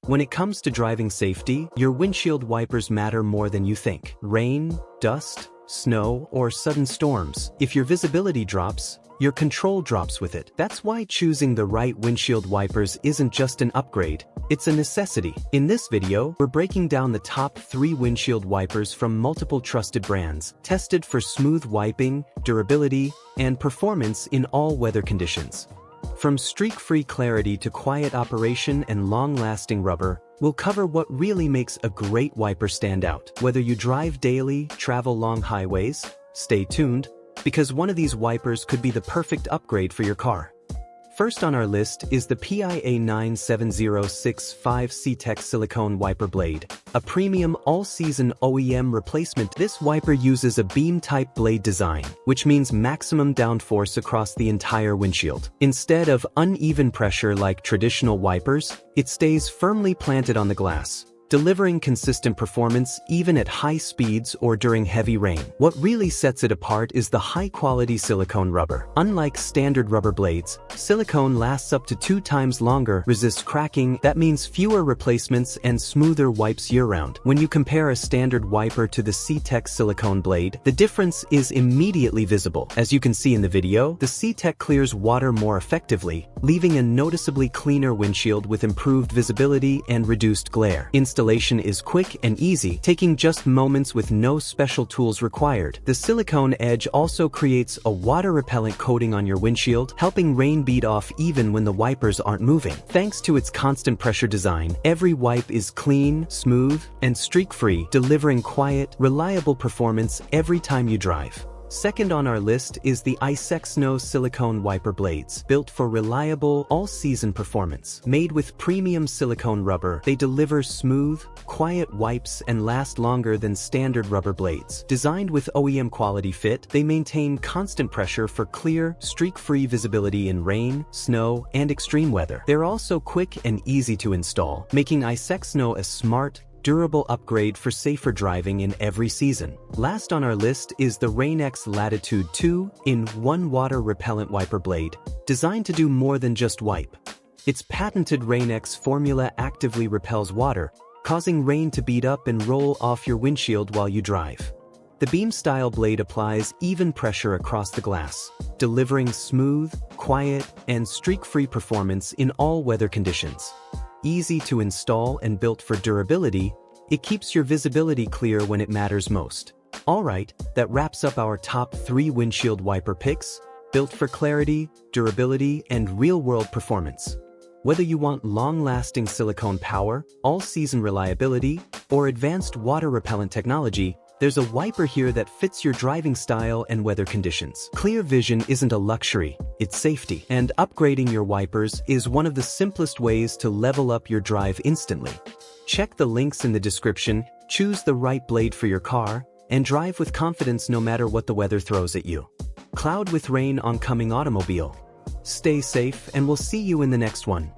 When it comes to driving safety, your windshield wipers matter more than you think. Rain, dust, snow, or sudden storms. If your visibility drops, your control drops with it. That's why choosing the right windshield wipers isn't just an upgrade, it's a necessity. In this video, we're breaking down the top 3 windshield wipers from multiple trusted brands, tested for smooth wiping, durability, and performance in all weather conditions. From streak-free clarity to quiet operation and long-lasting rubber, we'll cover what really makes a great wiper stand out. Whether you drive daily, travel long highways, stay tuned, because one of these wipers could be the perfect upgrade for your car. First on our list is the PIA 97065 C-Tex Silicone Wiper Blade, a premium all-season OEM replacement. This wiper uses a beam-type blade design, which means maximum downforce across the entire windshield. Instead of uneven pressure like traditional wipers, it stays firmly planted on the glass, delivering consistent performance even at high speeds or during heavy rain. What really sets it apart is the high-quality silicone rubber. Unlike standard rubber blades, silicone lasts up to 2 times longer, resists cracking, that means fewer replacements and smoother wipes year-round. When you compare a standard wiper to the C-Tex silicone blade, the difference is immediately visible. As you can see in the video, the C-Tex clears water more effectively, leaving a noticeably cleaner windshield with improved visibility and reduced glare. Installation is quick and easy, taking just moments with no special tools required. The silicone edge also creates a water-repellent coating on your windshield, helping rain beat off even when the wipers aren't moving. Thanks to its constant pressure design, every wipe is clean, smooth, and streak-free, delivering quiet, reliable performance every time you drive. Second on our list is the ICON silicone wiper blades, built for reliable, all-season performance. Made with premium silicone rubber, they deliver smooth, quiet wipes and last longer than standard rubber blades. Designed with OEM quality fit, they maintain constant pressure for clear, streak-free visibility in rain, snow, and extreme weather. They're also quick and easy to install, making ICON a smart, durable upgrade for safer driving in every season. Last on our list is the Rain-X Latitude 2-in-1 water repellent wiper blade, designed to do more than just wipe. Its patented Rain-X formula actively repels water, causing rain to beat up and roll off your windshield while you drive. The beam-style blade applies even pressure across the glass, delivering smooth, quiet, and streak-free performance in all weather conditions. Easy to install and built for durability, it keeps your visibility clear when it matters most. Alright, that wraps up our top 3 windshield wiper picks, built for clarity, durability, and real-world performance. Whether you want long-lasting silicone power, all-season reliability, or advanced water-repellent technology, there's a wiper here that fits your driving style and weather conditions. Clear vision isn't a luxury, it's safety. And upgrading your wipers is one of the simplest ways to level up your drive instantly. Check the links in the description, choose the right blade for your car, and drive with confidence no matter what the weather throws at you. Cloud with rain oncoming automobile. Stay safe and we'll see you in the next one.